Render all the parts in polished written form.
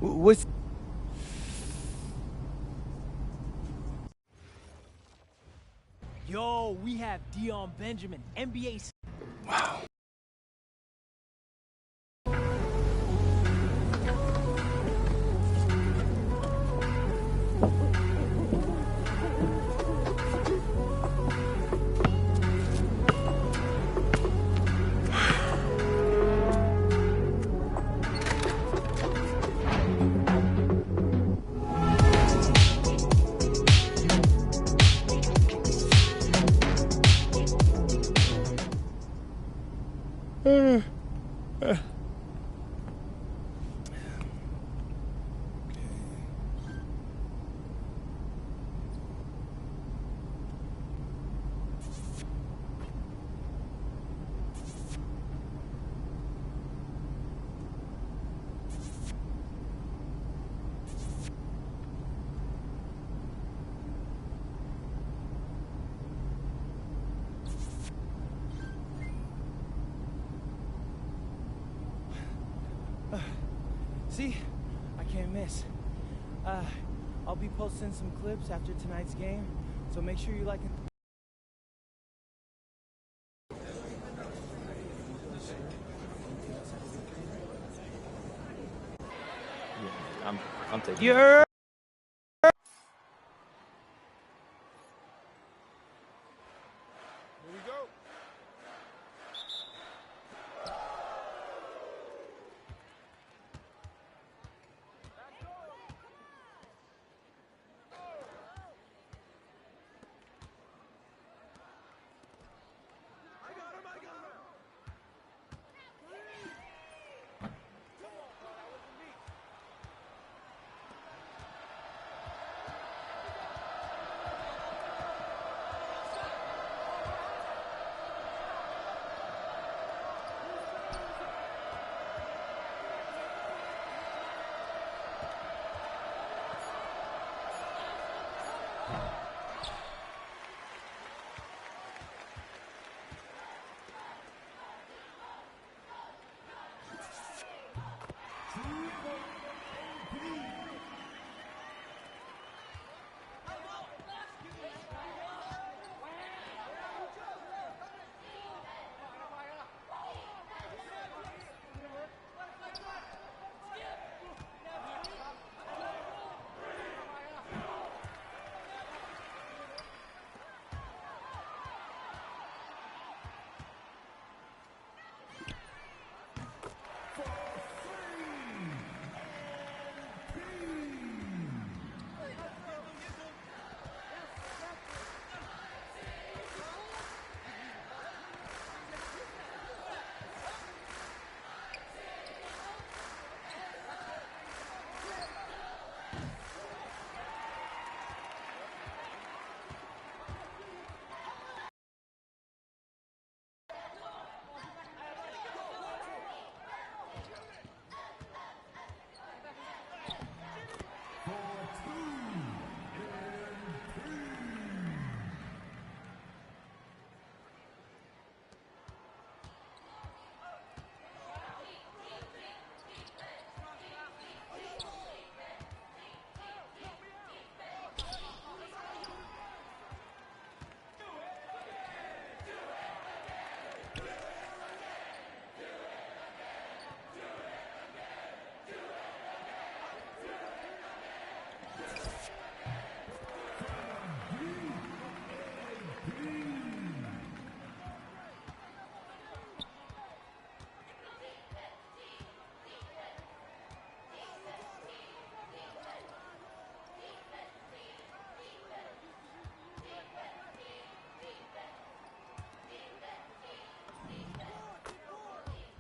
What's... Yo, we have Dion Benjamin, NBA. Wow. See? I can't miss. I'll be posting some clips after tonight's game, so make sure you like it. Yeah, I'm taking You're...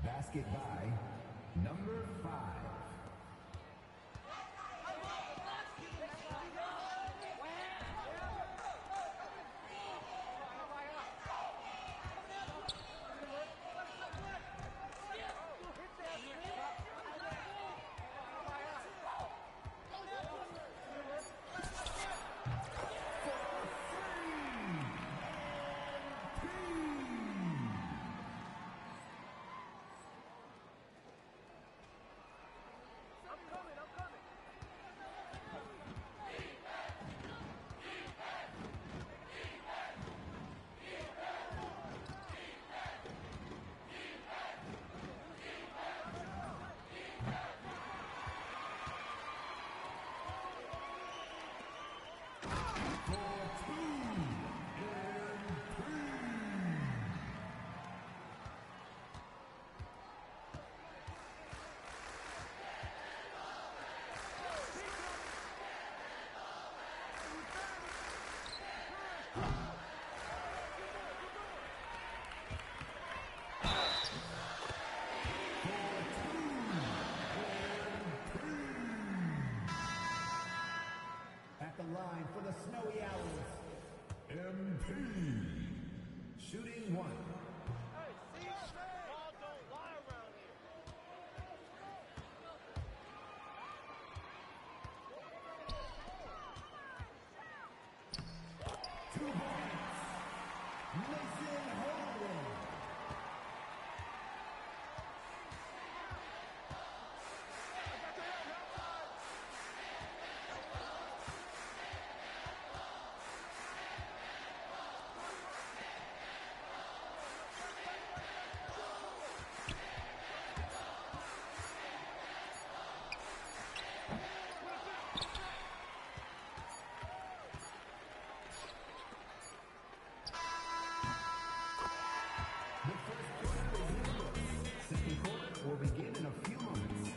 Basket by number 5. Shooting one. Will begin in a few moments.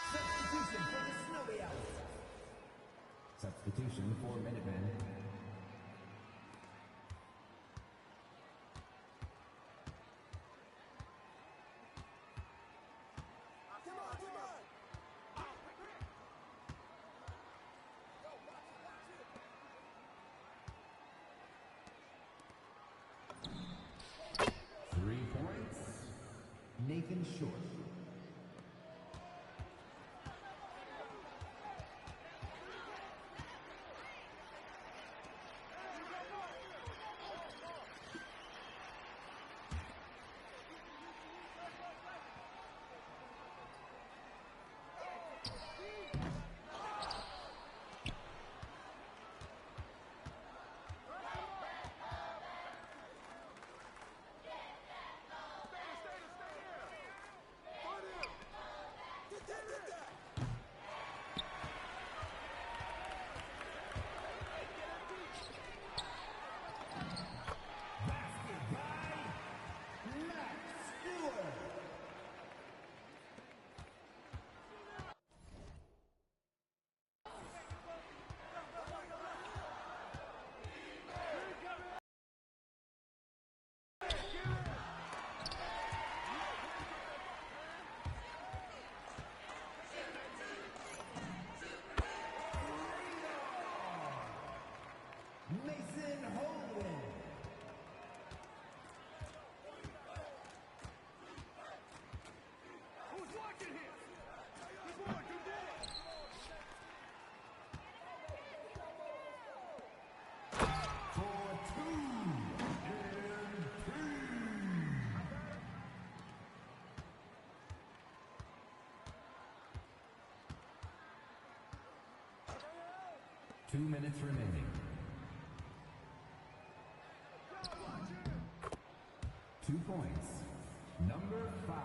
Substitution for the snowy out. Substitution for Minutemen. Come on, come on! 3 points. Nathan Short. Two minutes remaining. 2 points. Number 5.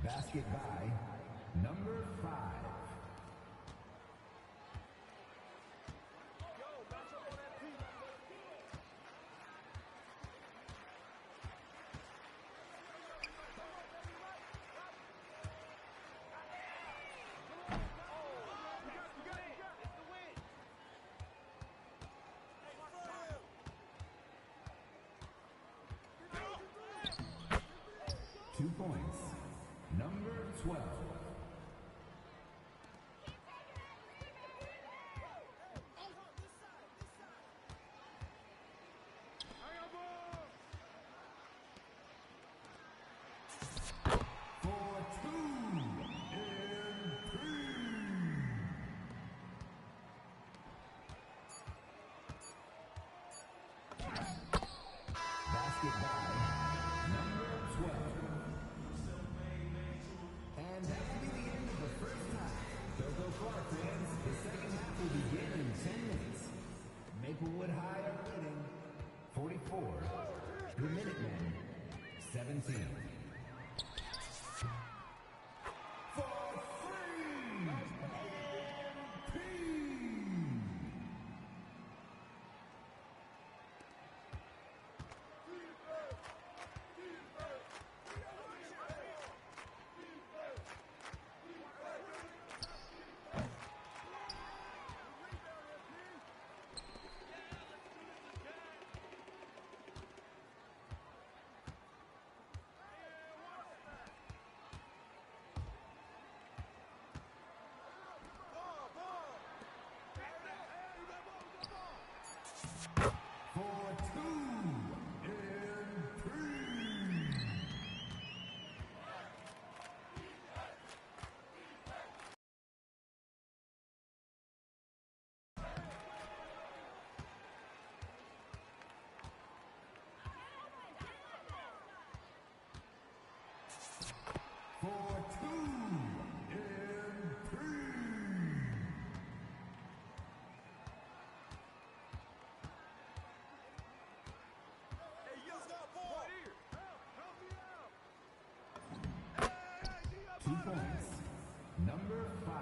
Basket by number 5. Two points. Number 12. For team. Number 5.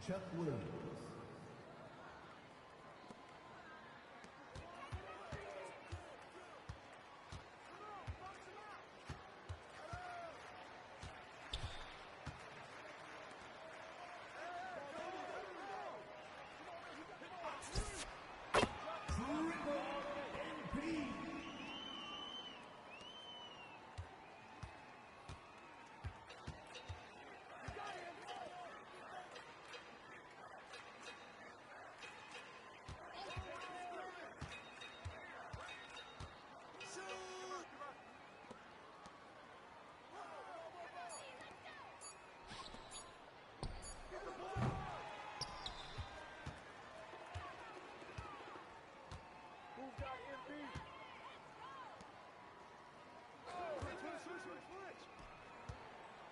Chuck Williams.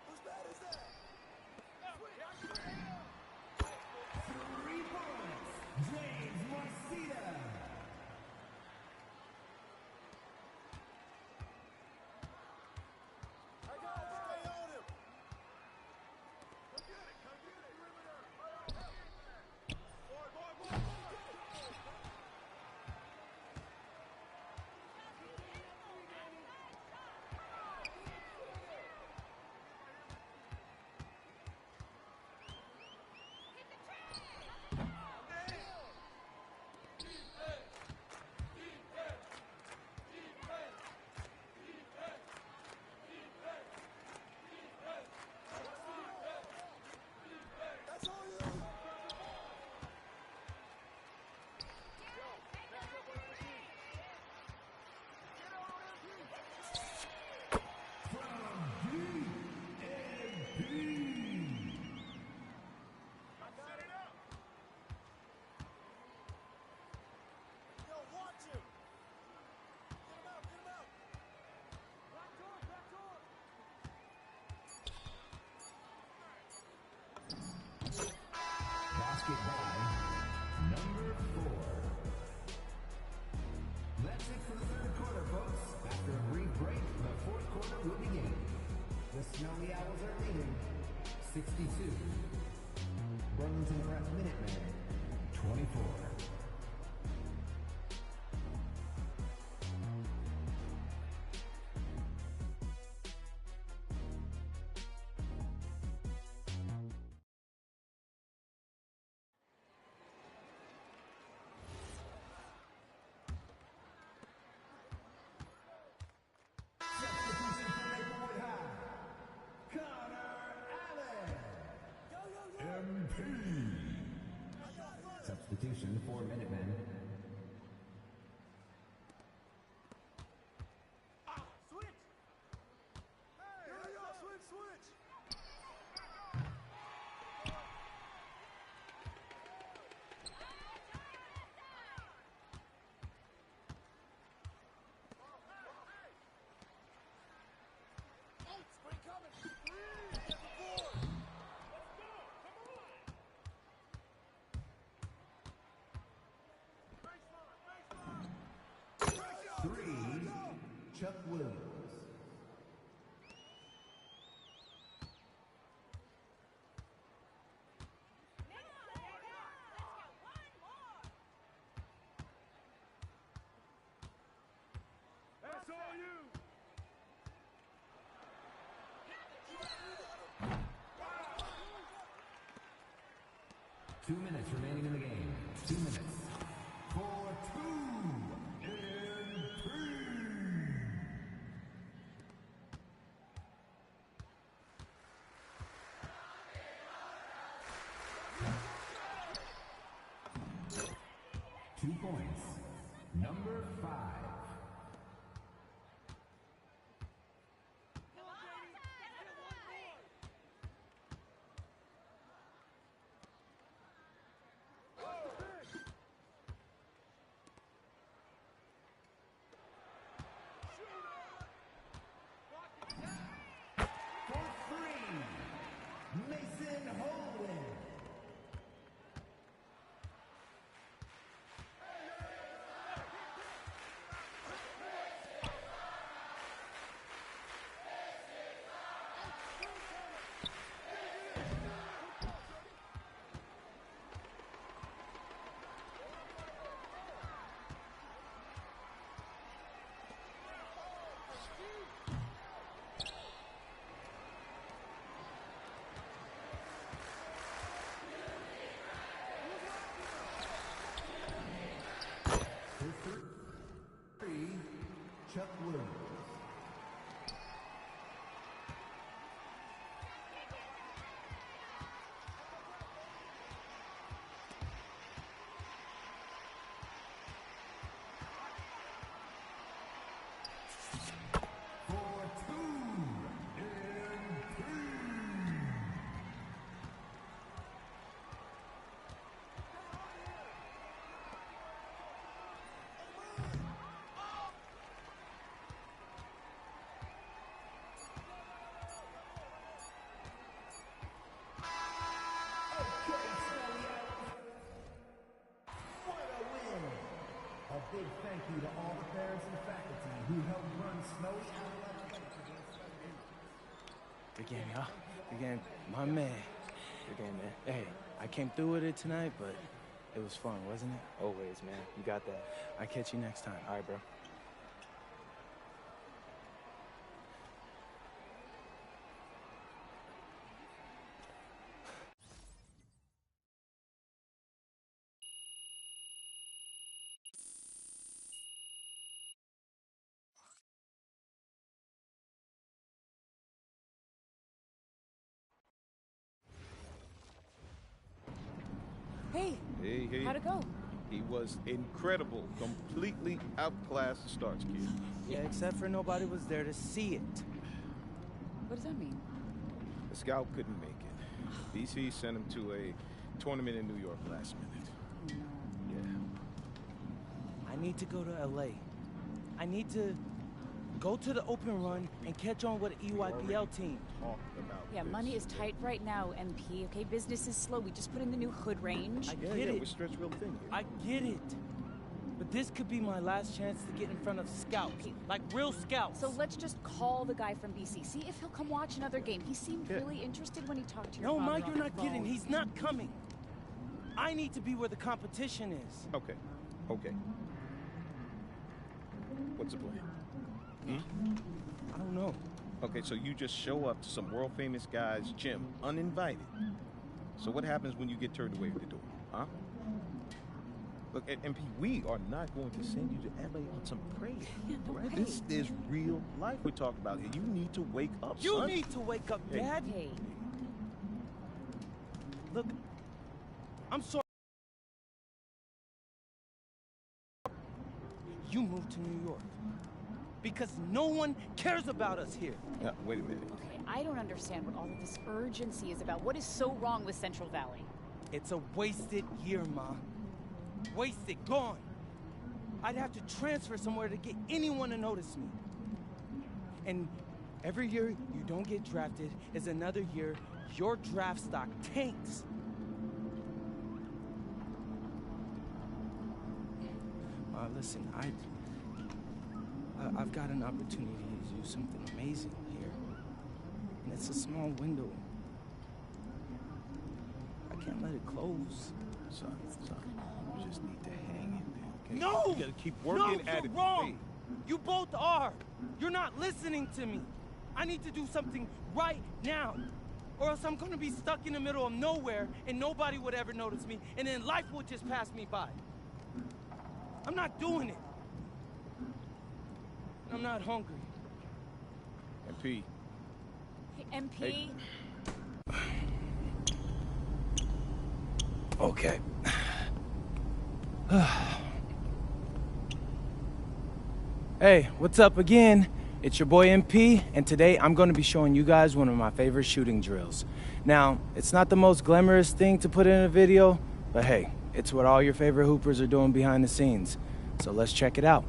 Whose bat is that? 3 points. James Marcita. I got it. Stay on him. Come get it. Come get it. Boy. That's all you. Yo, watch him. Get him out. Back door. Basket by number 4. That's it for the third quarter, folks. After a brief break, the fourth quarter will begin. The Snowy Owls are leading 62. Burlington Prep Minutemen 24. Substitution for Minutemen. Switch! Hey, y'all switch! Spring coming! Get the board! Let's go! Come on! Baseline! 3, Chuck Williams. That's all you! 2 minutes remaining in the game. 2 minutes. For 2 and 3. Two points. Number 5. For 3, Mason Holden. For 3, Chuck Williams. For 2 and 3. What a win! A big thank you to all the parents and faculty who helped run Snowy Owl Athletics against Southern. Good game, y'all. Good game. My man. Good game, man. Hey, I came through with it tonight, but it was fun, wasn't it? Always, man. You got that. I'll catch you next time. All right, bro. Hey, Hey, how'd it go? he was incredible. Completely outclassed the Starks kid. Yeah, except for nobody was there to see it. What does that mean? The scout couldn't make it. DC sent him to a tournament in New York last minute. Oh, no. Yeah. I need to go to LA. I need to go to the open run and catch on with the EYBL team. Talked about Yeah, this. money is tight right now, MP. Okay, business is slow. We just put in the new hood range. I Yeah, get yeah, it. we're stretched real thin here. I get it. But this could be my last chance to get in front of scouts. Okay. Like real scouts. So let's just call the guy from BC. See if he'll come watch another game. He seemed Yeah. really interested when he talked to your No, father Mike, on you're the not kidding. phone. He's not coming. I need to be where the competition is. Okay. Okay. What's the plan? I don't know. Okay, so you just show up to some world famous guy's gym, uninvited. So what happens when you get turned away at the door? Huh? Look, MP, we are not going to send you to LA on some parade. Yeah, no right? way. This is real life we're talking about here. You need to wake up, You son. need to wake up, Hey. Dad. Hey, Look, I'm sorry. because no one cares about us here. Now, wait a minute. Okay, I don't understand what all of this urgency is about. What is so wrong with Central Valley? It's a wasted year, Ma. Wasted, gone. I'd have to transfer somewhere to get anyone to notice me. And every year you don't get drafted is another year your draft stock tanks. Listen, I've got an opportunity to do something amazing here. And it's a small window. I can't let it close. Son, you just need to hang in there, okay? No! You gotta keep working no, at you're it. wrong! Hey, You both are! You're not listening to me! I need to do something right now! Or else I'm gonna be stuck in the middle of nowhere and nobody would ever notice me, and then life would just pass me by. I'm not doing it. I'm not hungry. MP. Hey, MP? Hey. Okay. Hey, what's up again? It's your boy MP, and today I'm going to be showing you guys one of my favorite shooting drills. Now, it's not the most glamorous thing to put in a video, but hey, it's what all your favorite hoopers are doing behind the scenes. So let's check it out.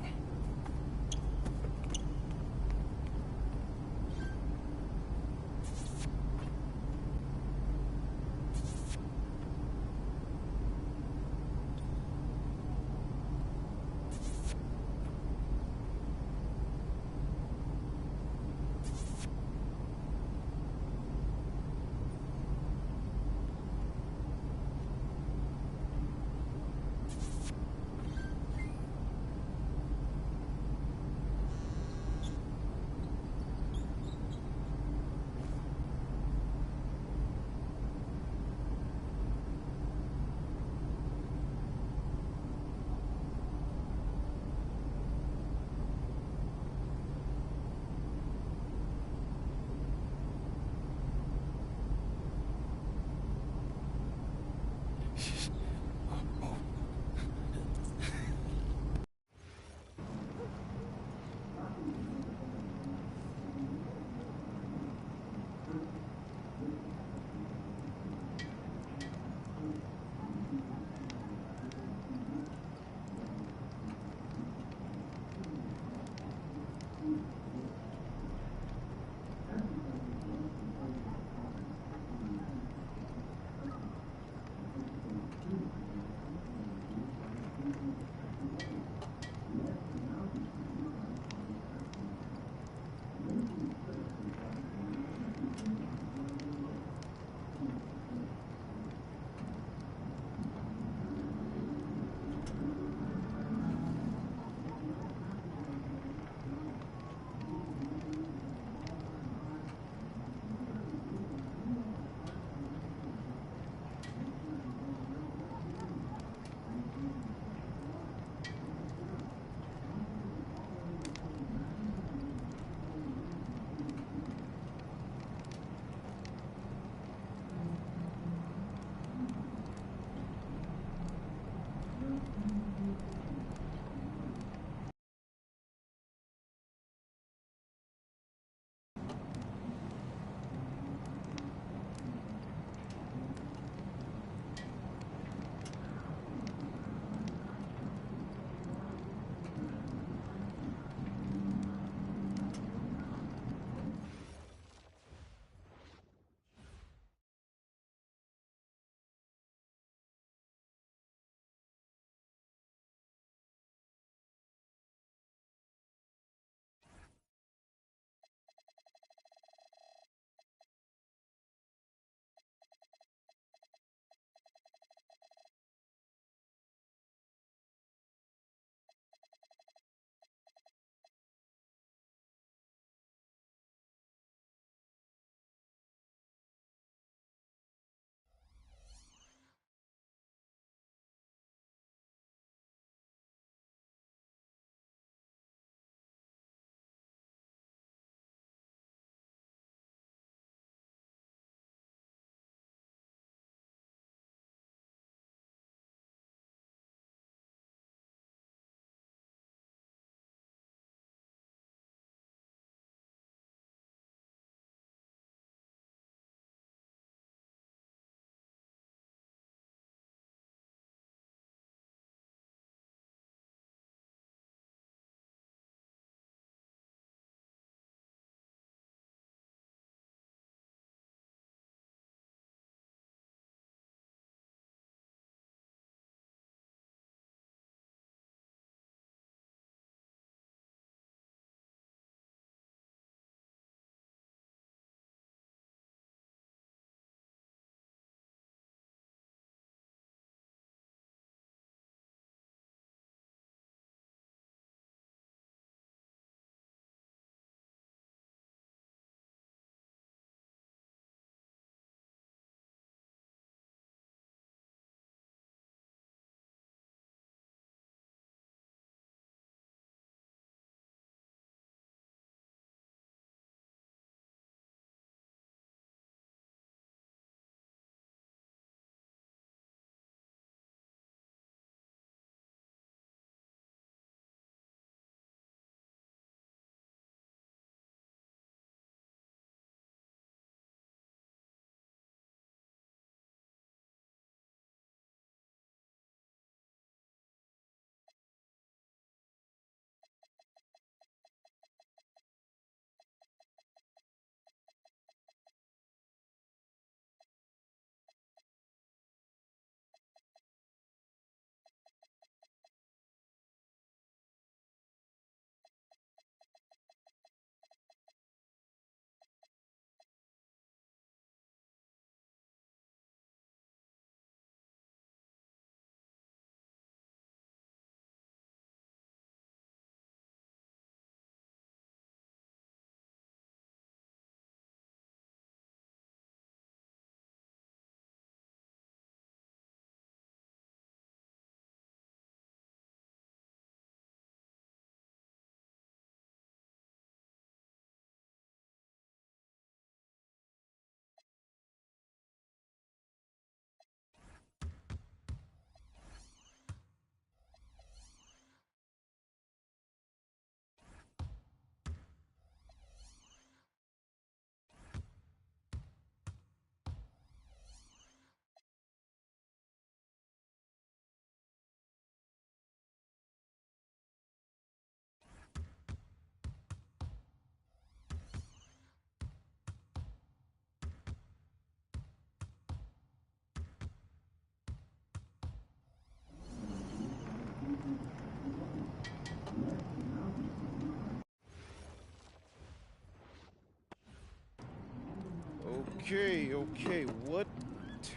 Okay. What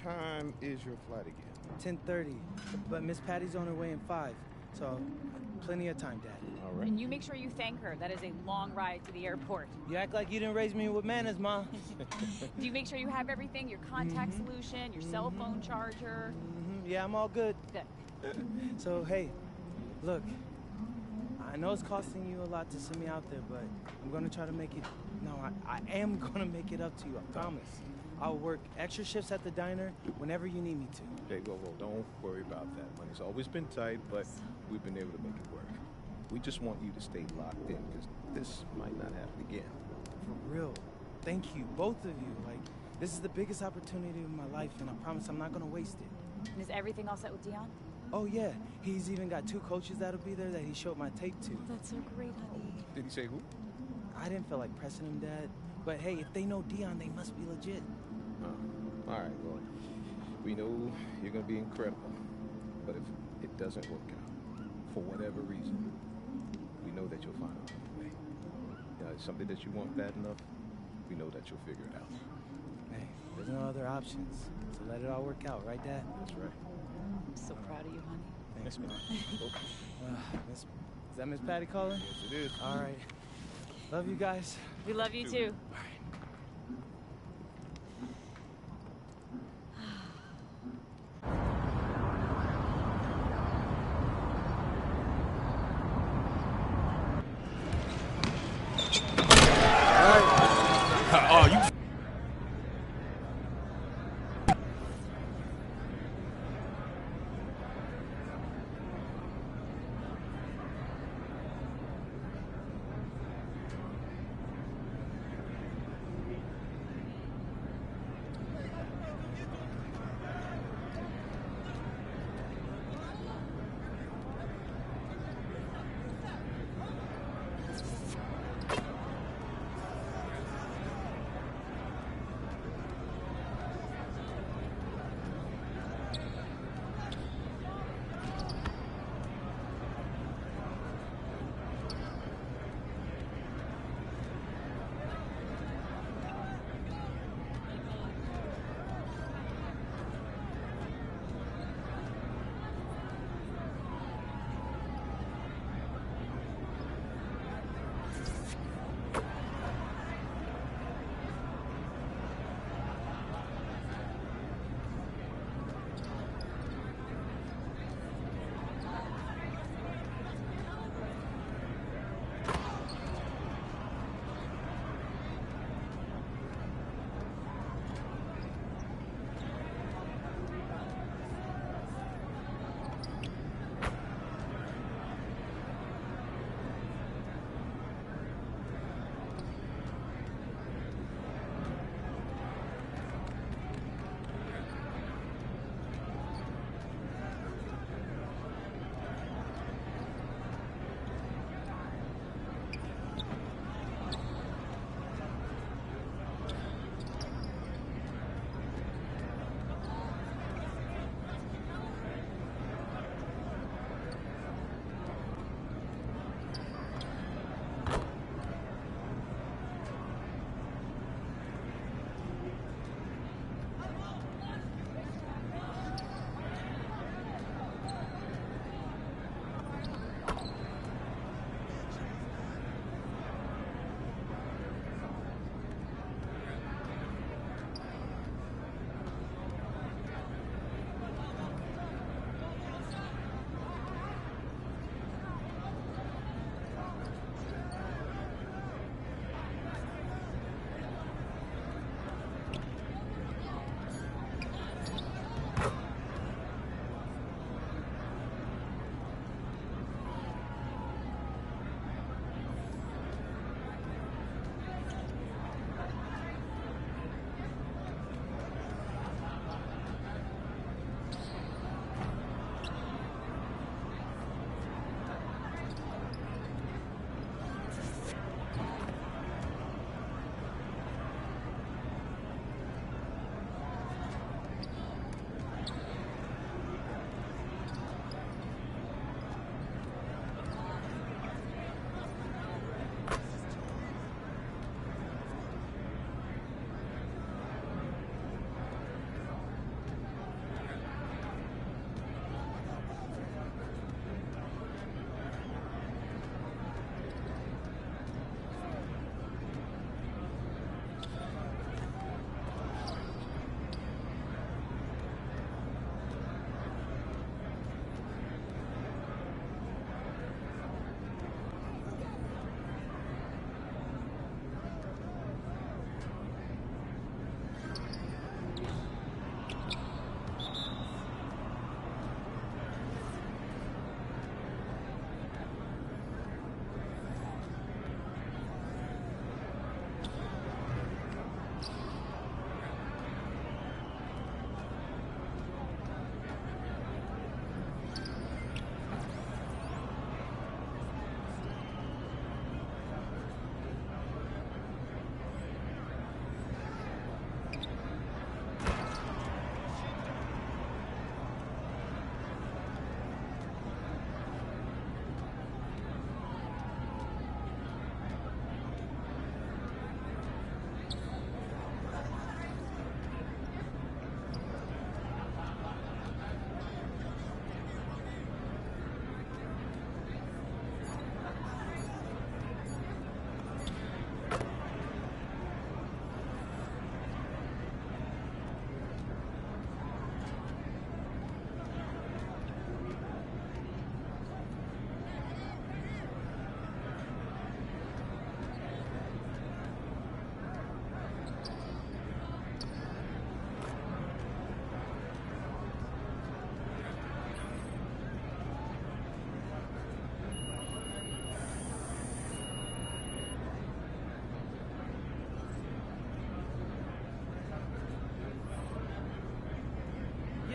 time is your flight again? 10:30, but Miss Patty's on her way in 5, so plenty of time, Dad. All right. And you make sure you thank her. That is a long ride to the airport. You act like you didn't raise me with manners, Ma. Do you make sure you have everything? Your contact solution, your cell phone charger? Yeah, I'm all good. Good. So, hey, look, I know it's costing you a lot to send me out there, but I'm gonna try to make it. No, I am gonna make it up to you, I promise. I'll work extra shifts at the diner whenever you need me to. Okay, well, don't worry about that. Money's always been tight, but we've been able to make it work. We just want you to stay locked in, because this might not happen again. For real. Thank you, both of you. Like, this is the biggest opportunity of my life, and I promise I'm not gonna waste it. And is everything all set with Dion? Oh yeah, he's even got 2 coaches that'll be there that he showed my tape to. That's so great, honey. Did he say who? I didn't feel like pressing him, Dad. But hey, if they know Dion, they must be legit. All right, well, we know you're going to be incredible. But if it doesn't work out, for whatever reason, we know that you'll find a way. It's something that you want bad enough, we know that you'll figure it out. Hey, there's no other options. So let it all work out, right, Dad? That's right. I'm so proud of you, honey. Thanks, Mom. Is that Miss Patty calling? Yes, it is. All right. Love you guys. We love you too. Oh, you.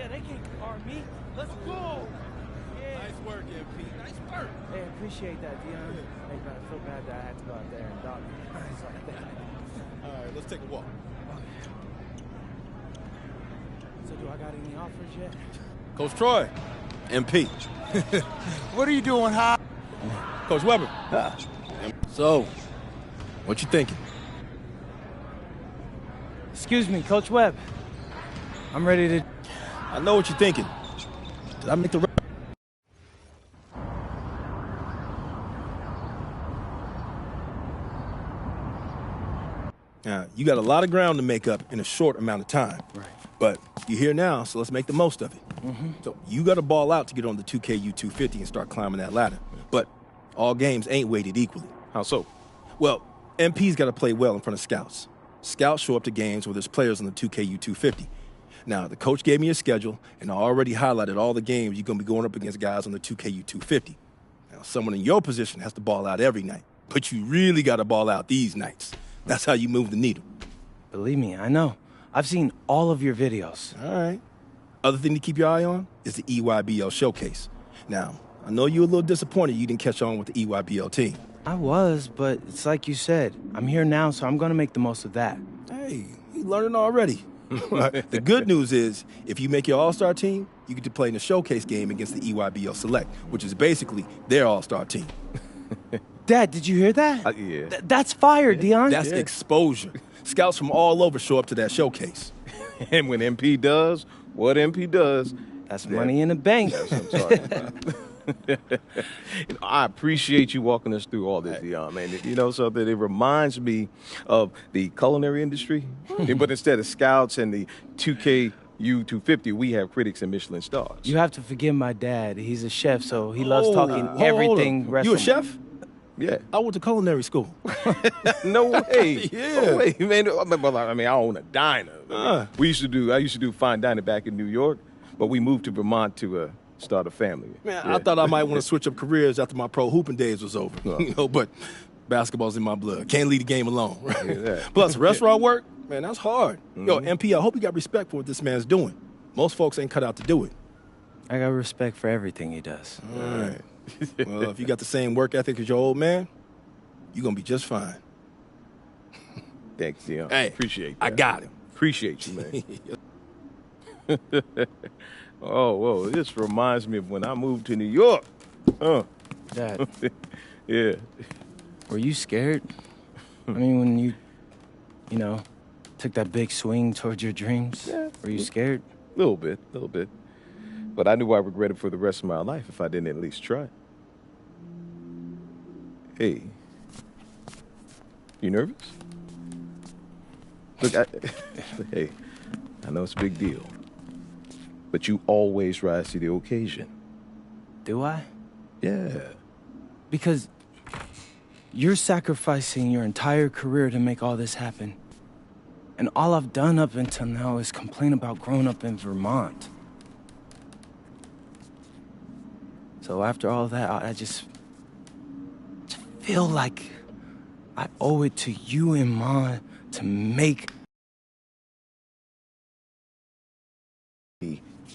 Yeah, they can't guard me. Let's go. Yeah. Nice work, MP. Nice work. Hey, appreciate that, Dion. Hey, but I feel bad that I had to go out there and dog guys like that. All right, let's take a walk. So do I got any offers yet? Coach Troy, MP. What are you doing, Hop? Coach Weber. So, what you thinking? Excuse me, Coach Webb. I'm ready to... I know what you're thinking. Did I make the right? Now, you got a lot of ground to make up in a short amount of time. Right. But you're here now, so let's make the most of it. So you got to ball out to get on the 2KU250 and start climbing that ladder. But all games ain't weighted equally. How so? Well, MP's got to play well in front of scouts. Scouts show up to games where there's players on the 2KU250. Now, the coach gave me a schedule, and I already highlighted all the games you're going to be going up against guys on the 2KU250. Now, someone in your position has to ball out every night, but you really got to ball out these nights. That's how you move the needle. Believe me, I know. I've seen all of your videos. All right. Other thing to keep your eye on is the EYBL showcase. Now, I know you're a little disappointed you didn't catch on with the EYBL team. I was, but it's like you said. I'm here now, so I'm going to make the most of that. Hey, you learning already. The good news is, if you make your all-star team, you get to play in the showcase game against the EYBL Select, which is basically their all-star team. Dad, did you hear that? Yeah. That's fire, Dion. That's exposure. Scouts from all over show up to that showcase. And when MP does what MP does, That's money in the bank. that's what I'm talking about. I appreciate you walking us through all this, Dion, man. You know something? It reminds me of the culinary industry, but instead of scouts and the 2KU250, we have critics and Michelin stars. You have to forgive my dad. He's a chef, so he loves talking Hold everything up. You a restaurant. chef? Yeah. I went to culinary school. No way. Yeah. No way, man. I mean, I own a diner. I used to do fine dining back in New York, but we moved to Vermont to start a family. Man, Yeah. I thought I might want to switch up careers after my pro hooping days was over. But basketball's in my blood. Can't leave the game alone. Right? Yeah. Plus, restaurant work, man, that's hard. Yo, MP, I hope you got respect for what this man's doing. Most folks ain't cut out to do it. I got respect for everything he does. All right. Well, if you got the same work ethic as your old man, you're going to be just fine. Thanks, Dion. Hey, Appreciate that. I got him. Appreciate you, man. Oh, whoa. This reminds me of when I moved to New York. Dad, Yeah. were you scared? I mean, when you know, took that big swing towards your dreams? Yeah. Were you scared? Little bit. But I knew I regretted for the rest of my life if I didn't at least try. Hey. You nervous? Look, hey, I know it's a big deal. But you always rise to the occasion. Do I? Yeah. Because you're sacrificing your entire career to make all this happen. And all I've done up until now is complain about growing up in Vermont. So after all that, I just feel like I owe it to you and Ma to make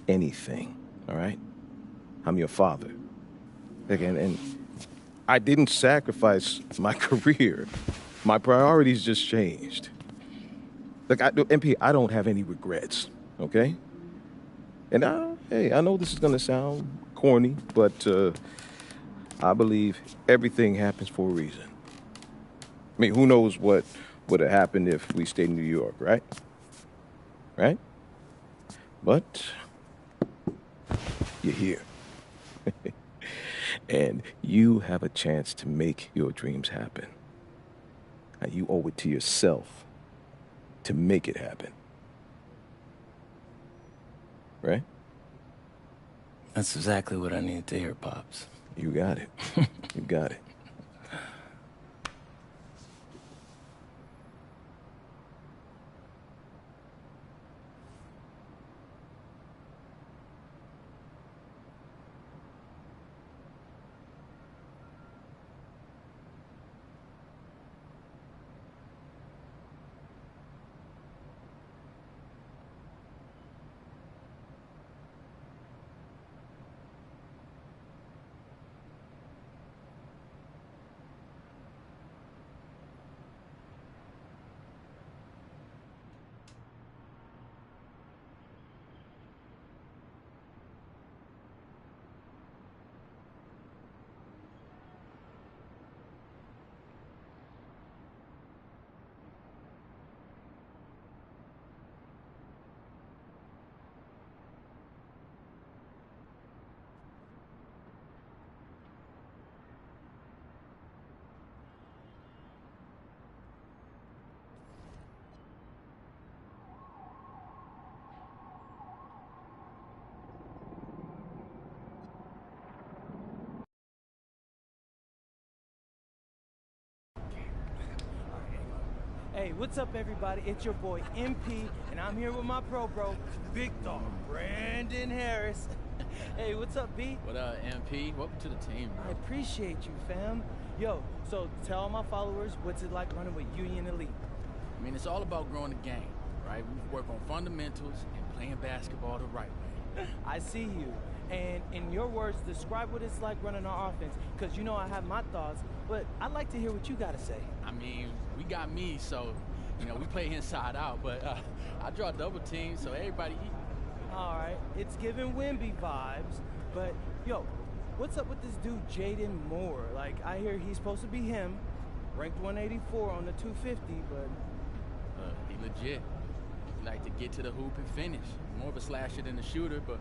anything, all right? I'm your father. Again, and I didn't sacrifice my career. My priorities just changed. Look, MP, I don't have any regrets, okay? And hey, I know this is gonna sound corny, but I believe everything happens for a reason. I mean, who knows what would have happened if we stayed in New York, right? Right? But you're here. And you have a chance to make your dreams happen. And you owe it to yourself to make it happen. Right? That's exactly what I needed to hear, Pops. You got it. You got it. Hey, what's up, everybody? It's your boy MP, and I'm here with my bro, Big Dog Brandon Harris. Hey, what's up, B? What up, MP? Welcome to the team, I bro. appreciate you, fam. Yo, so tell all my followers, what's it like running with Union Elite? I mean, it's all about growing the game, right? We work on fundamentals and playing basketball the right way. I see you. And in your words, describe what it's like running our offense, because you know I have my thoughts, but I'd like to hear what you got to say. I mean, we got me, so, you know, we play inside out, but I draw double teams, so everybody eat. All right, it's giving Wimby vibes, but yo, what's up with this dude Jaden Moore? Like, I hear he's supposed to be him, ranked 184 on the 250, but... He legit. He like to get to the hoop and finish. More of a slasher than a shooter, but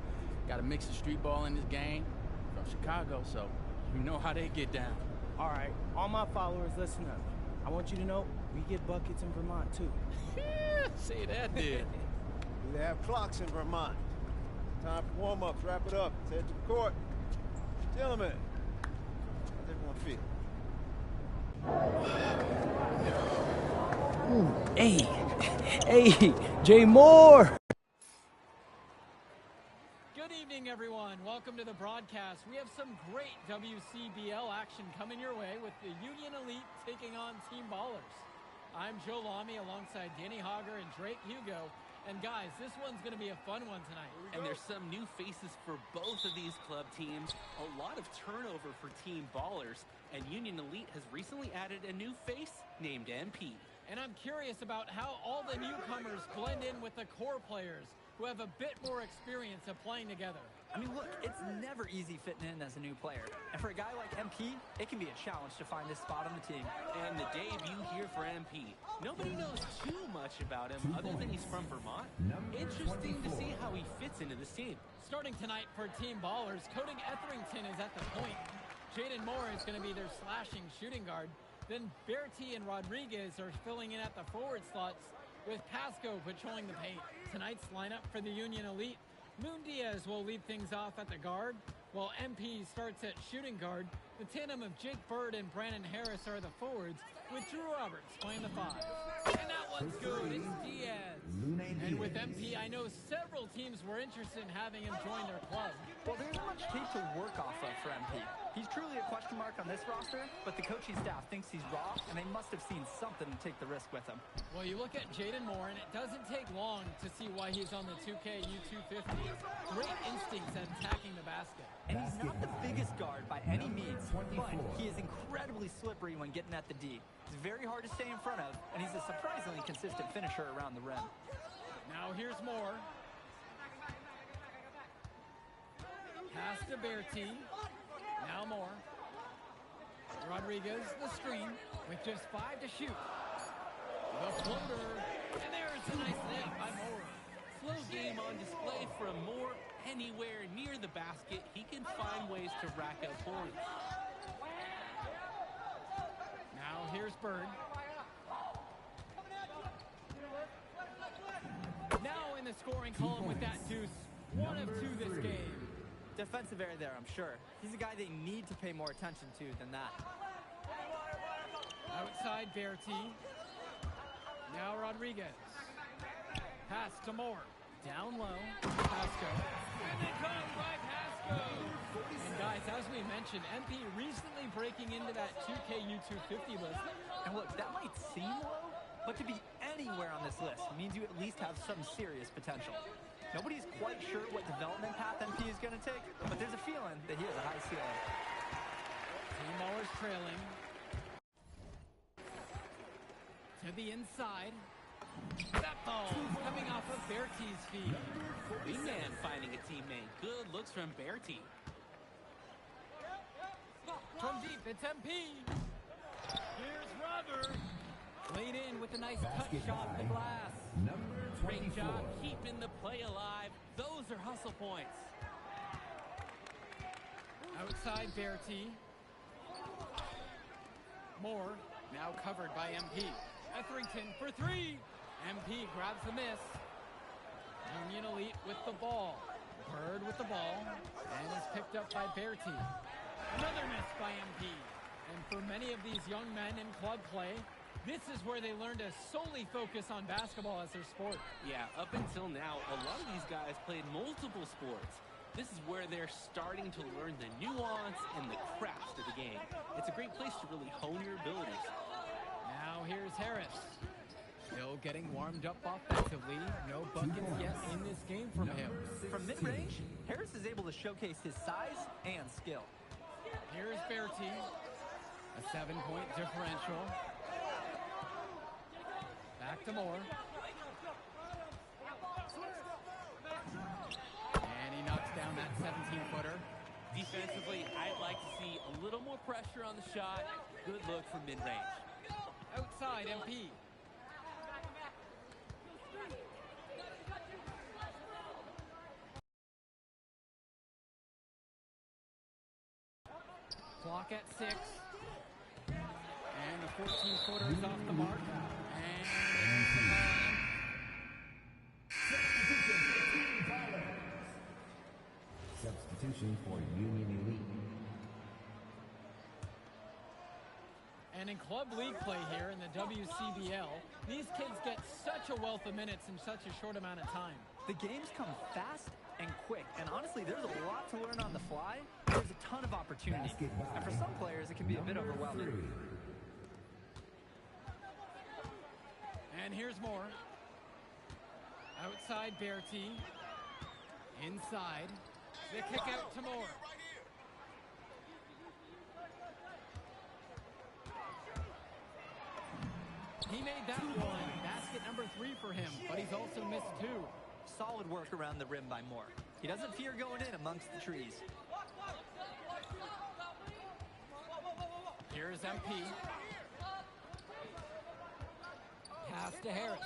got a mix of street ball in this game. From Chicago, so you know how they get down. All right, all my followers, listen up. I want you to know we get buckets in Vermont, too. Say that, dude. They have clocks in Vermont. Time for warm-ups. Wrap it up. Let's head to the court. Gentlemen, how's everyone feel? Hey, Jay Moore! Good evening, everyone. Welcome to the broadcast. We have some great WCBL action coming your way with the Union Elite taking on Team Ballers. I'm Joe Lamy alongside Danny Hogger and Drake Hugo. And guys, this one's going to be a fun one tonight. And there's some new faces for both of these club teams. A lot of turnover for Team Ballers. And Union Elite has recently added a new face named MP. And I'm curious about how all the newcomers blend in with the core players who have a bit more experience of playing together. I mean, look, it's never easy fitting in as a new player. And for a guy like MP, it can be a challenge to find his spot on the team. And the debut here for MP. Nobody knows too much about him other than he's from Vermont. Interesting to see how he fits into this team. Starting tonight for Team Ballers, Cody Etherington is at the point. Jaden Moore is going to be their slashing shooting guard. Then Bertie and Rodriguez are filling in at the forward slots, with Pasco patrolling the paint. Tonight's lineup for the Union Elite: Moon Diaz will lead things off at the guard, while MP starts at shooting guard. The tandem of Jake Bird and Brandon Harris are the forwards, with Drew Roberts playing the five. And that one's good. It's Diaz. And with MP, I know several teams were interested in having him join their club. Well, there's much tape to work off of for MP. He's truly a question mark on this roster, but the coaching staff thinks he's raw, and they must have seen something to take the risk with him. Well, you look at Jaden Moore, and it doesn't take long to see why he's on the 2K U250. Great instincts at attacking the basket. And he's not the biggest guard by any means, but he is incredibly slippery when getting at the D. He's very hard to stay in front of, and he's a surprisingly consistent finisher around the rim. Now here's Moore. Pass to Bertie. Now Moore. Rodriguez, the screen, with just 5 to shoot. The floater, and there's a nice net by Moore. Slow game on display from Moore. Anywhere near the basket, he can find ways to rack up points. Now here's Bird. Now in the scoring column with that deuce. 1 of 2 this game. Defensive error there, I'm sure. He's a guy they need to pay more attention to than that. Outside Bertie. Now Rodriguez. Pass to Moore. Down low. Pasco. And they come by Pasco. And guys, as we mentioned, MP recently breaking into that 2K U250 list. And look, that might seem low, but to be anywhere on this list means you at least have some serious potential. Nobody's quite sure what development path MP is going to take, but there's a feeling that he has a high ceiling. Team Ballers trailing. To the inside. That ball coming off of Bertie's feet. Big man finding a teammate. Good looks from Bertie. From deep, it's MP. Here's Robert. Laid in with a nice cut shot in the glass. Great job keeping the play alive. Those are hustle points. Outside Bertie. Moore, now covered by MP. Etherington for 3. MP grabs the miss. Union Elite with the ball. Bird with the ball. And is picked up by Bertie. Another miss by MP. And for many of these young men in club play, This is where they learn to solely focus on basketball as their sport. Yeah, up until now, a lot of these guys played multiple sports. This is where they're starting to learn the nuance and the craft of the game. It's a great place to really hone your abilities. Now here's Harris. Still getting warmed up offensively. No buckets yet in this game from him. From mid-range, Harris is able to showcase his size and skill. Here's Bertie. A 7-point differential. Back to Moore. And he knocks down that 17-footer. Defensively, I'd like to see a little more pressure on the shot. Good look from mid-range. Outside, MP. Clock at 6. And the 14-footer is off the mark. And Substitution for Union Elite. And in club league play here in the WCBL, these kids get such a wealth of minutes in such a short amount of time. The games come fast and quick, and honestly, there's a lot to learn on the fly. There's a ton of opportunity, and for some players, it can be a bit overwhelming. And here's more. Outside Bertie. Inside. The kick out to Moore. He made that one. Basket number 3 for him, but he's also missed 2. Solid work around the rim by Moore. He doesn't fear going in amongst the trees. Here's MP. Pass to Harris.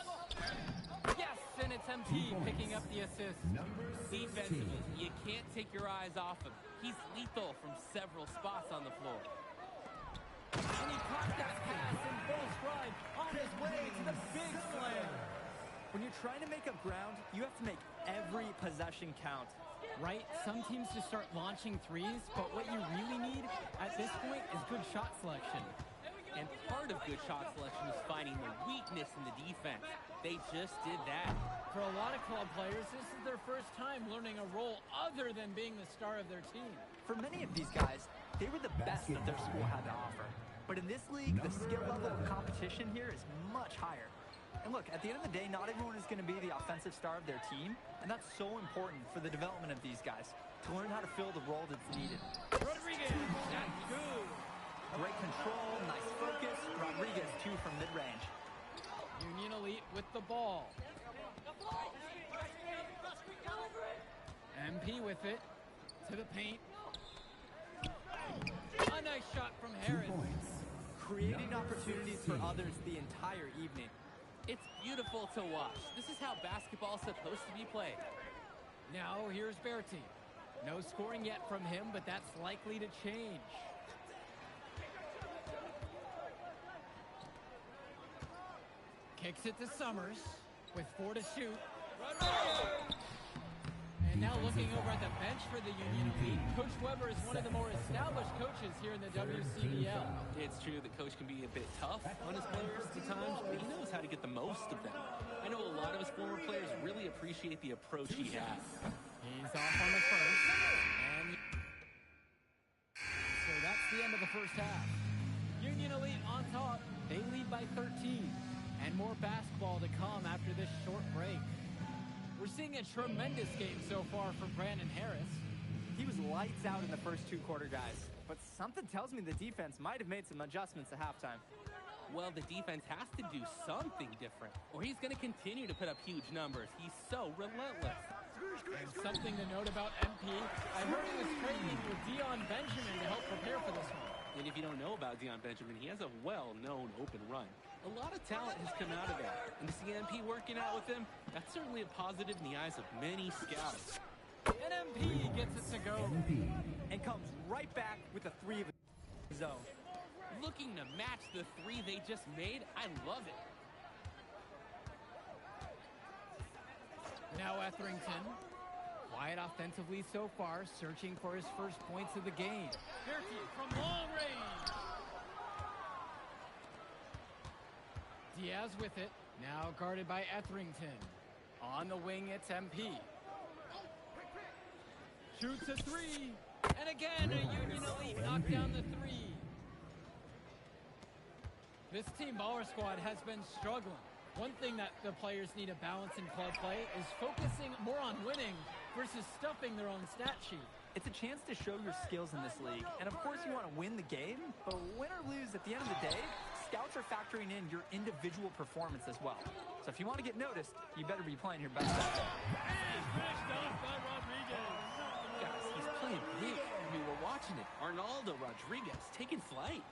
Yes, and it's MP picking up the assist. Defensively, you can't take your eyes off him. He's lethal from several spots on the floor. And he caught that pass in full stride on his way to the big slam. When you're trying to make up ground, you have to make every possession count. Right? Some teams just start launching threes, but what you really need at this point is good shot selection. And part of good shot selection is finding the weakness in the defense. They just did that. For a lot of club players, this is their first time learning a role other than being the star of their team. For many of these guys, they were the best that their school had to offer. But in this league, the skill level of competition here is much higher. And look, at the end of the day, not everyone is going to be the offensive star of their team, and that's so important for the development of these guys, to learn how to fill the role that's needed. Rodriguez, that's good. Great control, nice focus. Rodriguez, 2 from mid-range. Union Elite with the ball. MP with it. To the paint. A nice shot from Harris. Creating opportunities for others the entire evening. It's beautiful to watch. This is how basketball is supposed to be played. Now here's Bertie. No scoring yet from him, but that's likely to change. Kicks it to Summers with 4 to shoot. And now looking over at the bench for the Union Elite, Coach Weber is one of the more established coaches here in the WCBL. It's true that Coach can be a bit tough on his players at times, but he knows how to get the most of them. I know a lot of his former players really appreciate the approach he has. He's off on the first. And so that's the end of the first half. Union Elite on top. They lead by 13. And more basketball to come after this short break. We're seeing a tremendous game so far from Brandon Harris. He was lights out in the first 2 quarter, guys. But something tells me the defense might have made some adjustments at halftime. Well, the defense has to do something different, or he's going to continue to put up huge numbers. He's so relentless. And something to note about MP, I heard he was training with Dion Benjamin to help prepare for this one. And if you don't know about Dion Benjamin, he has a well-known open run. A lot of talent has come out of that. And to see MP working out with him, that's certainly a positive in the eyes of many scouts. And MP gets it to go. And comes right back with a 3 of his own. Looking to match the 3 they just made, I love it. Now Etherington. Quiet offensively so far, searching for his first points of the game. Bertie from long range. Diaz with it. Now guarded by Etherington. On the wing, it's MP. Shoots a three. And again, a Union Elite knocked down the three. This Team Baller squad has been struggling. One thing that the players need to balance in club play is focusing more on winning versus stuffing their own stat sheet. It's a chance to show your skills in this league. And of course you want to win the game, but win or lose, at the end of the day, scouts are factoring in your individual performance as well. So if you want to get noticed, you better be playing your best. And finished off by Rodriguez. Guys, he's playing big. We were watching it. Arnaldo Rodriguez taking flight.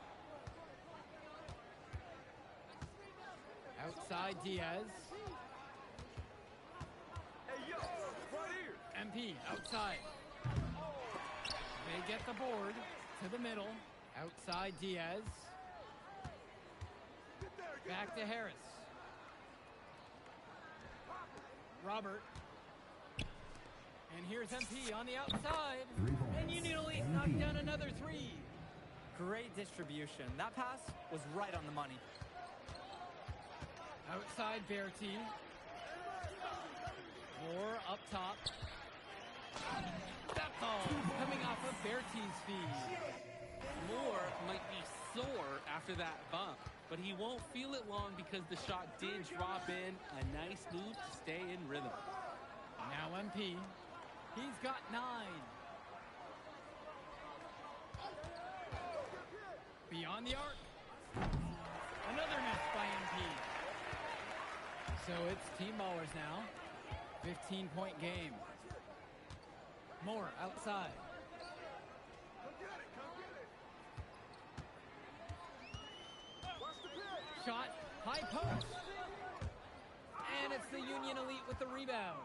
Outside Diaz. MP outside. They get the board to the middle. Outside Diaz. Back to Harris. Robert. And here's MP on the outside. And Union Elite knocked down another three. Great distribution. That pass was right on the money. Outside Berti. Moore up top. That ball coming off of Berti's feed. Moore might be sore after that bump, but he won't feel it long because the shot did drop in. A nice move to stay in rhythm. Now MP. He's got 9. Beyond the arc. Another miss by MP. So it's Team Ballers now. 15-point game. Moore outside. Shot, high post. And it's the Union Elite with the rebound.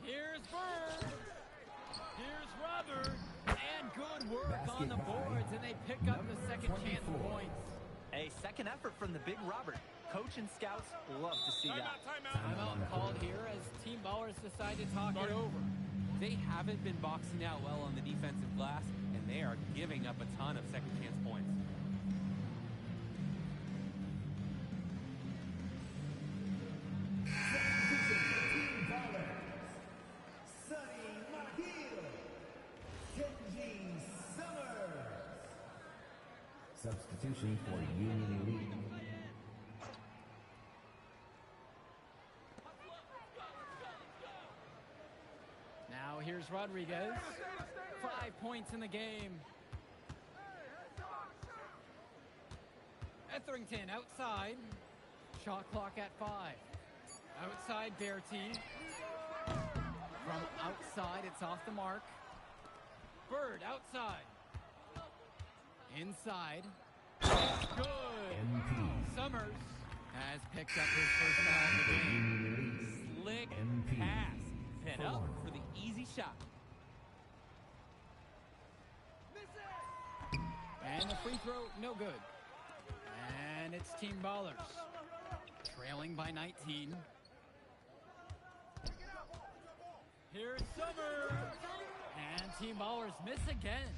Here's Bird. Here's Robert. And good work on the boards, and they pick up the second chance points. A second effort from the big Robert. Coach and scouts love to see that. Timeout called here as Team Ballers decide to talk it over. They haven't been boxing out well on the defensive glass, and they are giving up a ton of second chance points. Substitution for Union Elite. Now here's Rodriguez. 5 points in the game. Etherington outside. Shot clock at 5. Outside Berti. From outside, it's off the mark. Bird outside. Inside. Good. Summers has picked up his first foul of the game. Slick pass. Pin up for the easy shot. And the free throw, no good. And it's Team Ballers. Trailing by 19. Here's Summers. And Team Ballers miss again.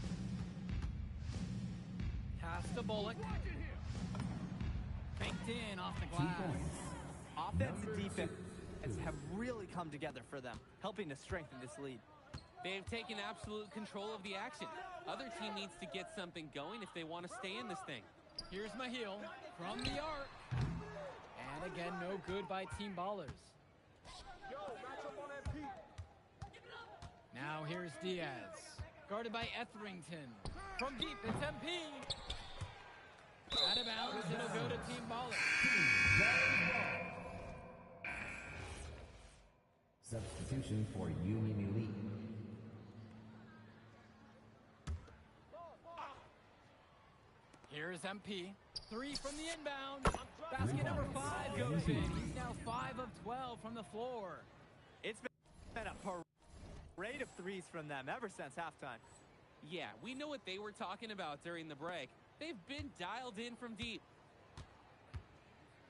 Pass to Bullock. Baked in off the glass. Offense and defense have really come together for them, helping to strengthen this lead. They've taken absolute control of the action. Other team needs to get something going if they want to stay in this thing. Here's Mahil from the arc. And again, no good by Team Ballers. Now here's Diaz. Guarded by Etherington. From deep, it's MP. Out of bounds, it'll go to Team Ballers. Substitution for Union Elite. Here's MP. 3 from the inbound. Basket number 5 goes in. He's now 5 of 12 from the floor. It's been a parade of threes from them ever since halftime. Yeah, we know what they were talking about during the break. They've been dialed in from deep.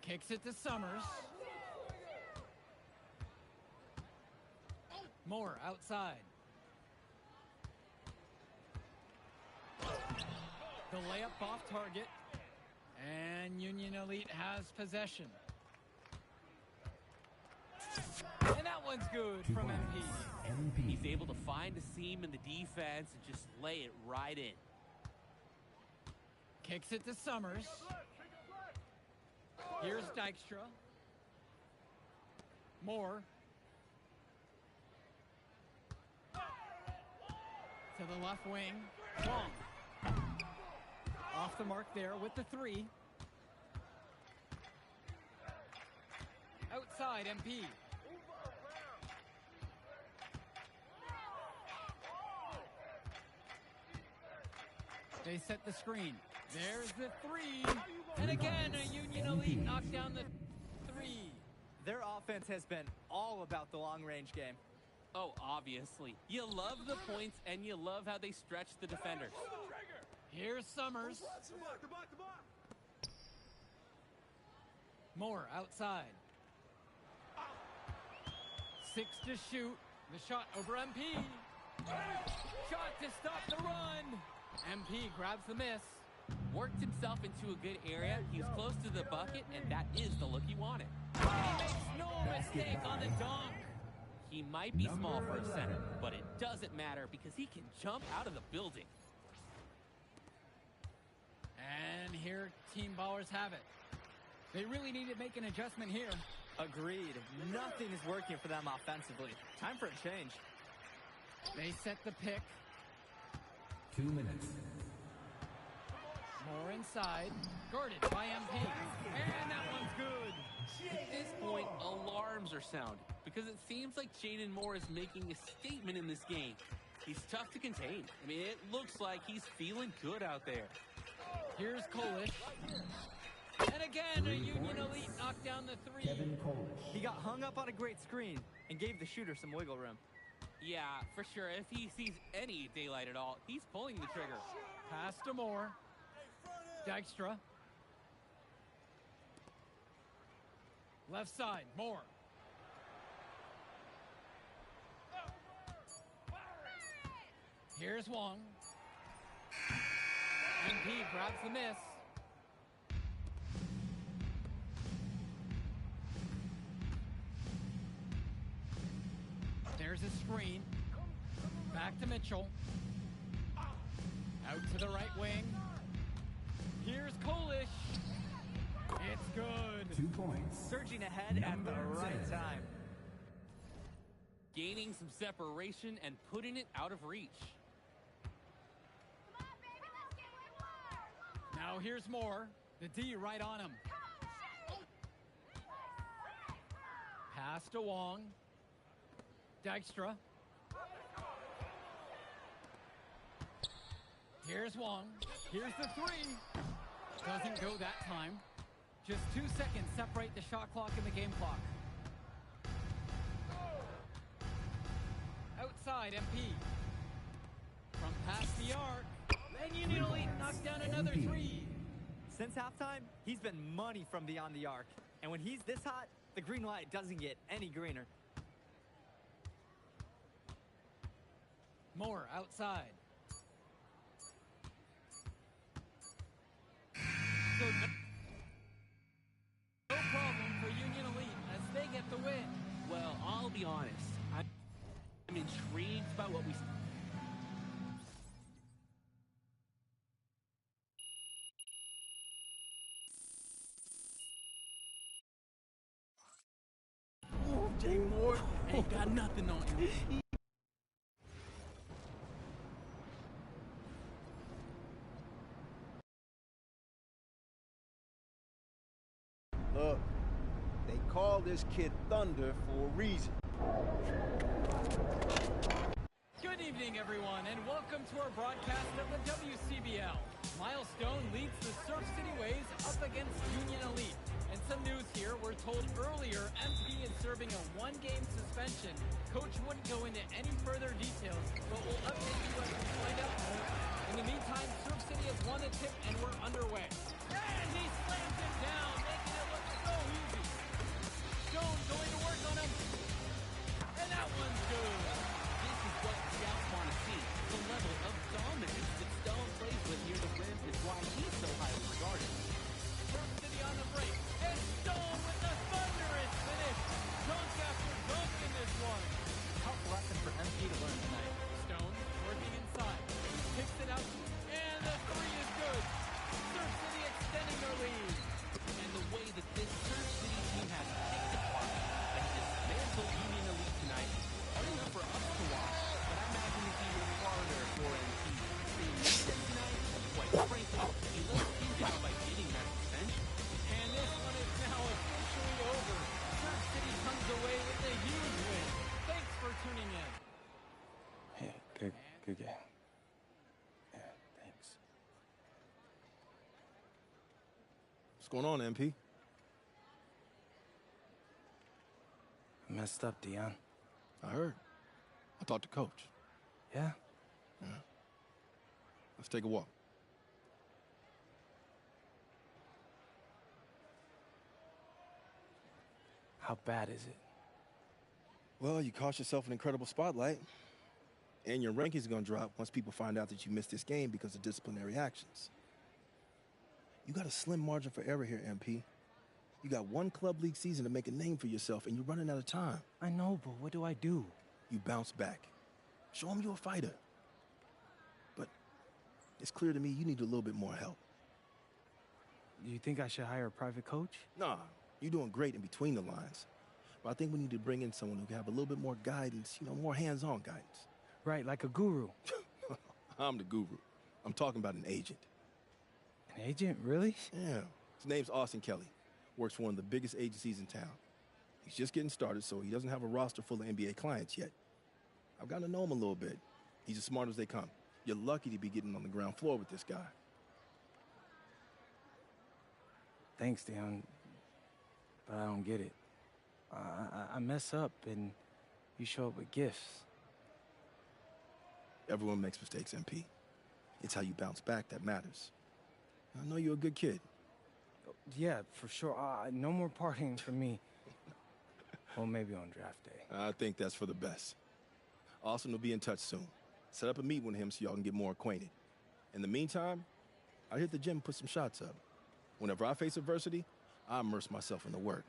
Kicks it to Summers. Moore outside. The layup off target. And Union Elite has possession. And that one's good from MP. He's able to find a seam in the defense and just lay it right in. Kicks it to Summers. Here's Dykstra. Moore. To the left wing. Long. Off the mark there with the three. Outside MP. They set the screen. There's the three. And again, a Union Elite knocked down the three. Their offense has been all about the long-range game. Oh, obviously. You love the points, and you love how they stretch the defenders. Here's Summers. Moore outside. 6 to shoot. The shot over MP. Shot to stop the run. MP grabs the miss. Worked himself into a good area. He was close to the bucket, and that is the look he wanted. And he makes no mistake on the dunk. He might be small for a center, but it doesn't matter because he can jump out of the building. And here Team Ballers have it. They really need to make an adjustment here. Agreed. Nothing is working for them offensively. Time for a change. They set the pick. 2 minutes. More inside. Guarded by MP. And that one's good. At this point, alarms are sounding because it seems like Jaden Moore is making a statement in this game. He's tough to contain. I mean, it looks like he's feeling good out there. Here's Kolish. And again, a Union Elite knocked down the three. Kevin Kolish. He got hung up on a great screen and gave the shooter some wiggle room. Yeah, for sure. If he sees any daylight at all, he's pulling the trigger. Pass to Moore. Dykstra. Left side, Moore. Here's Wong. MP grabs the miss. There's a screen. Back to Mitchell. Out to the right wing. Here's Kolish. It's good. 2 points. Surging ahead at the right time. Gaining some separation and putting it out of reach. Now here's Moore. The D right on him. Pass to Wong. Dykstra. Here's Wong. Here's the three. Doesn't go that time. Just 2 seconds separate the shot clock and the game clock. Outside MP. From past the arc. And Union Elite knocked down another three. Since halftime, he's been money from beyond the arc. And when he's this hot, the green light doesn't get any greener. Moore outside. So no problem for Union Elite as they get the win. Well, I'll be honest. I'm intrigued by what we see. Jaden Moore ain't got nothing on him. Look, they call this kid Thunder for a reason. Good evening, everyone, and welcome to our broadcast of the WCBL. Milestone leads the Surf City Waves up against Union Elite. And some news here, we're told earlier MP is serving a 1-game suspension. Coach wouldn't go into any further details, but we'll update you as we find out more. In the meantime, Surf City has won the tip and we're underway. And he slams it down, making it look so easy. Stone going to work on him. And that one's good. This is what scouts want to see. The level of dominance that Stone plays with near the rim is why he's so highly regarded. Good game. Yeah, thanks. What's going on, MP? I messed up, Dion. I heard. I talked to Coach. Yeah? Yeah. Let's take a walk. How bad is it? Well, you cost yourself an incredible spotlight. And your rankings are going to drop once people find out that you missed this game because of disciplinary actions. You got a slim margin for error here, MP. You got one club league season to make a name for yourself, and you're running out of time. I know, but what do I do? You bounce back. Show them you're a fighter. But it's clear to me you need a little bit more help. Do you think I should hire a private coach? Nah, you're doing great in between the lines. But I think we need to bring in someone who can have a little bit more guidance, more hands-on guidance. Right, like a guru. I'm the guru. I'm talking about an agent. An agent, really? Yeah. His name's Austin Kelly. Works for one of the biggest agencies in town. He's just getting started, so he doesn't have a roster full of NBA clients yet. I've gotten to know him a little bit. He's as smart as they come. You're lucky to be getting on the ground floor with this guy. Thanks, Dion. But I don't get it. I mess up, and you show up with gifts. Everyone makes mistakes, MP. It's how you bounce back that matters. I know you're a good kid. Yeah, for sure. No more partying for me. Well, maybe on draft day. I think that's for the best. Austin will be in touch soon. Set up a meet with him so y'all can get more acquainted. In the meantime, I hit the gym and put some shots up. Whenever I face adversity, I immerse myself in the work.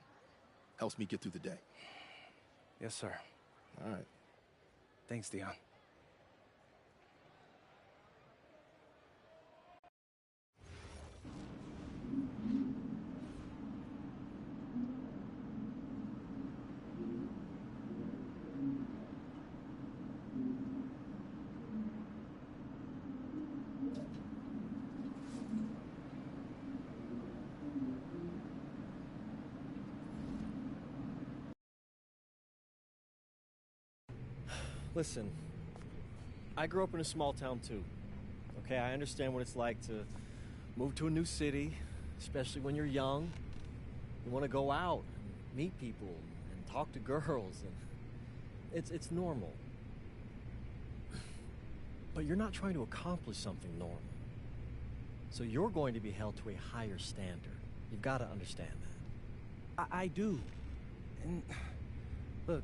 Helps me get through the day. Yes, sir. All right. Thanks, Dion. Listen, I grew up in a small town too. Okay, I understand what it's like to move to a new city, especially when you're young. You want to go out, and meet people, and talk to girls, and it's normal. But you're not trying to accomplish something normal. So you're going to be held to a higher standard. You've got to understand that. I do. And look,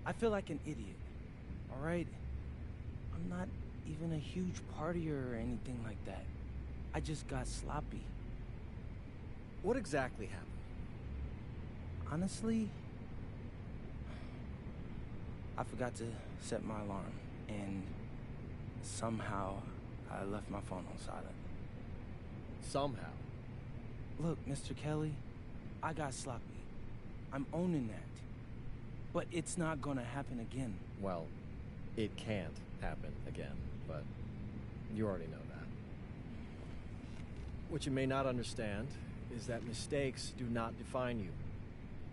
I feel like an idiot. All right? I'm not even a huge partier or anything like that. I just got sloppy. What exactly happened? Honestly, I forgot to set my alarm, and somehow I left my phone on silent. Somehow? Look, Mr. Kelly, I got sloppy. I'm owning that. But it's not gonna happen again. Well, it can't happen again, but you already know that. What you may not understand is that mistakes do not define you.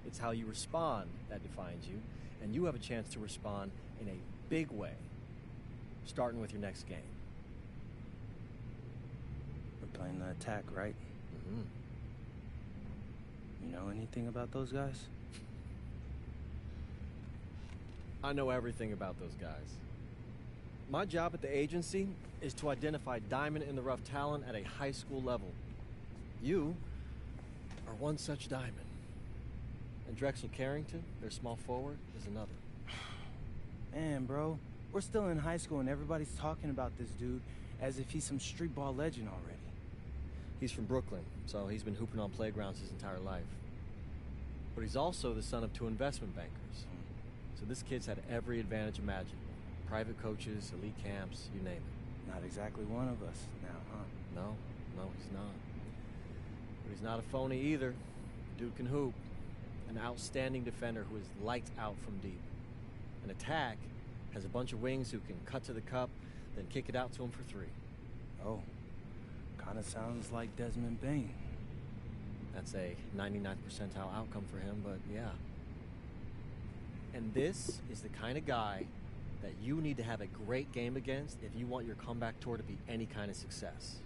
It's how you respond that defines you, and you have a chance to respond in a big way, starting with your next game. We're playing the attack, right? Mm-hmm. You know anything about those guys? I know everything about those guys. My job at the agency is to identify diamond-in-the-rough talent at a high school level. You are one such diamond. And Drexel Carrington, their small forward, is another. Man, bro, we're still in high school and everybody's talking about this dude as if he's some street ball legend already. He's from Brooklyn, so he's been hooping on playgrounds his entire life. But he's also the son of 2 investment bankers. So this kid's had every advantage imaginable. Private coaches, elite camps, you name it. Not exactly one of us now, huh? No, he's not. But he's not a phony either. Dude can hoop. An outstanding defender who is lights out from deep. An attack has a bunch of wings who can cut to the cup, then kick it out to him for 3. Oh, kind of sounds like Desmond Bain. That's a 99th percentile outcome for him, but yeah. And this is the kind of guy that you need to have a great game against if you want your comeback tour to be any kind of success.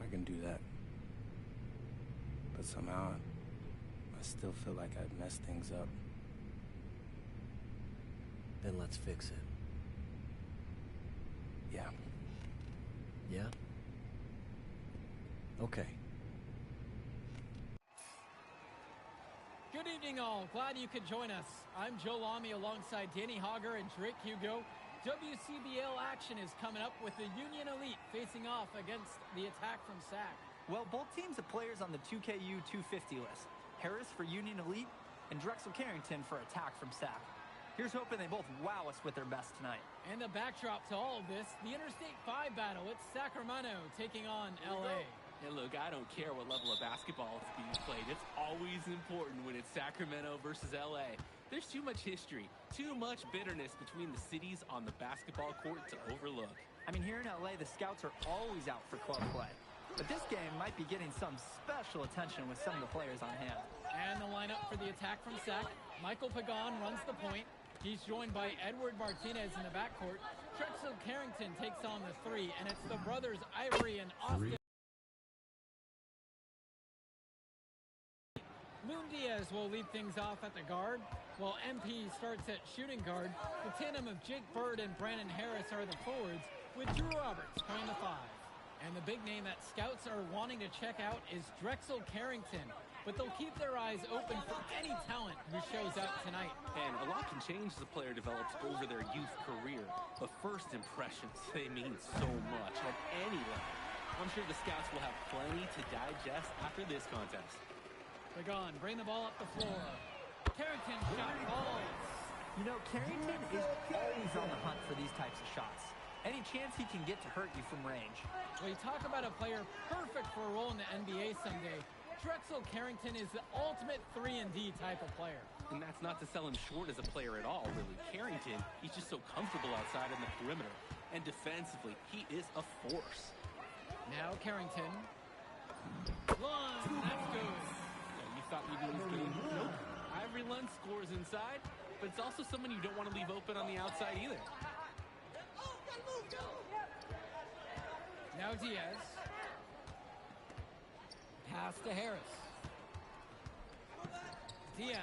I can do that. But somehow, I still feel like I've messed things up. Then let's fix it. Yeah. Yeah? Okay. Good evening, all. Glad you could join us. I'm Joe Lamy alongside Danny Hogger and Drake Hugo. WCBL action is coming up with the Union Elite facing off against the Attack from SAC. Well, both teams have players on the 2KU 250 list. Harris for Union Elite and Drexel Carrington for Attack from SAC. Here's hoping they both wow us with their best tonight. And the backdrop to all of this, the Interstate 5 battle. It's Sacramento taking on LA. Hey, look, I don't care what level of basketball is being played. It's always important when it's Sacramento versus LA. There's too much history, too much bitterness between the cities on the basketball court to overlook. I mean, here in LA, the scouts are always out for club play. But this game might be getting some special attention with some of the players on hand. And the lineup for the Attack from SAC. Michael Pagan runs the point. He's joined by Edward Martinez in the backcourt. Drexel Carrington takes on the three, and it's the brothers Ivory and Austin. Loon Diaz will lead things off at the guard, while MP starts at shooting guard. The tandem of Jake Bird and Brandon Harris are the forwards, with Drew Roberts playing the five. And the big name that scouts are wanting to check out is Drexel Carrington, but they'll keep their eyes open for any talent who shows out tonight. And a lot can change as a player develops over their youth career, but first impressions, they mean so much at any level. I'm sure the scouts will have plenty to digest after this contest. Pagan, bring the ball up the floor. Carrington shot balls. You know, Carrington is always on the hunt for these types of shots. Any chance he can get to hurt you from range. Well, you talk about a player perfect for a role in the NBA someday. Drexel Carrington is the ultimate 3-and-D type of player. And that's not to sell him short as a player at all, really. Carrington, he's just so comfortable outside on the perimeter. And defensively, he is a force. Now Carrington. Lund, that's good. You thought you'd win this game? Nope. Ivory Lund scores inside, but it's also someone you don't want to leave open on the outside either. Now Diaz. Pass to Harris. Diaz.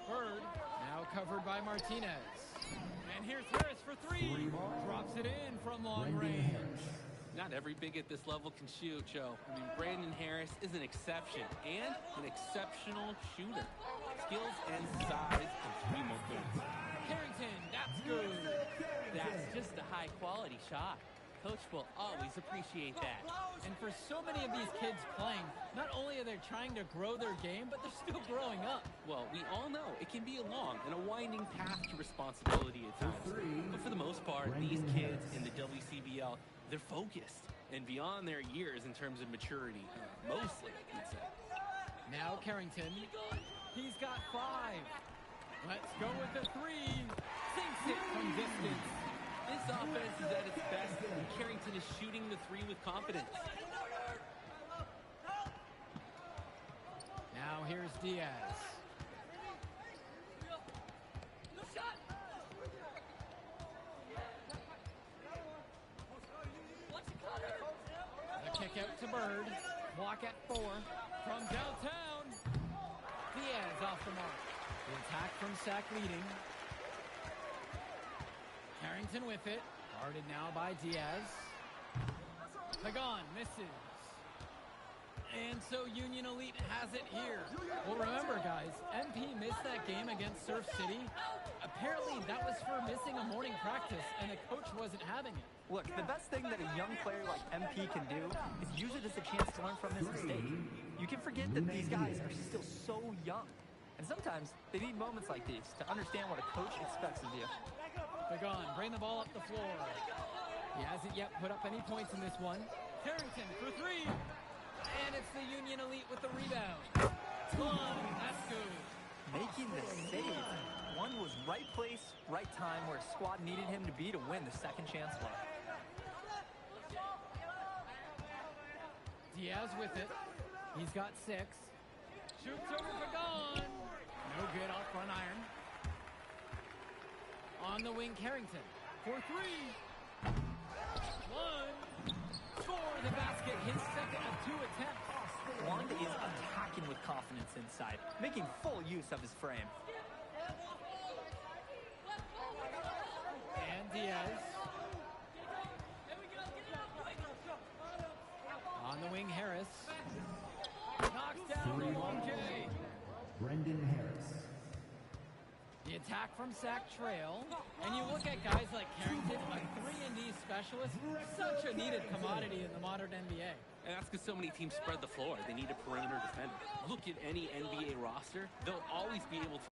Bird. Now covered by Martinez. And here's Harris for three. Drops it in from long range. Not every big at this level can shoot, Joe. I mean, Brandon Harris is an exception and an exceptional shooter. Skills and size and three more points. Carrington, that's good. That's just a high-quality shot. Coach will always appreciate that. And for so many of these kids playing, not only are they trying to grow their game, but they're still growing up. Well, we all know it can be a long and a winding path to responsibility at times. But for the most part, these kids in the WCBL, they're focused and beyond their years in terms of maturity. Mostly, you'd say. Now Carrington. He's got five. Let's go with the three. Sinks it from distance. This offense is at its best, and Carrington is shooting the three with confidence. Now here's Diaz. The kick out to Bird. Block at 4. From downtown. Diaz off the mark. The attack from SAC leading. Carrington with it. Guarded now by Diaz. Pagan misses. And so Union Elite has it here. Well, remember, guys, MP missed that game against Surf City. Apparently, that was for missing a morning practice, and the coach wasn't having it. Look, the best thing that a young player like MP can do is use it as a chance to learn from his mistake. You can forget that these guys are still so young. And sometimes they need moments like these to understand what a coach expects of you. Pagan, bring the ball up the floor. He hasn't yet put up any points in this one. Carrington for three. And it's the Union Elite with the rebound. That's good. Making the save. One was right place, right time, where his squad needed him to be to win the second chance one. Diaz with it. He's got 6. Shoots over Pagan. No good off front iron. On the wing, Carrington for three. One. Score the basket, his second of 2 attempts. One is attacking with confidence inside, making full use of his frame. And Diaz. On the wing, Harris. Knocks down Long J. Brendan Harris. The attack from Sack Trail. And you look at guys like Carrington, a 3-and-D specialist, such a needed commodity in the modern NBA. And that's because so many teams spread the floor. They need a perimeter defender. Look at any NBA roster. They'll always be able to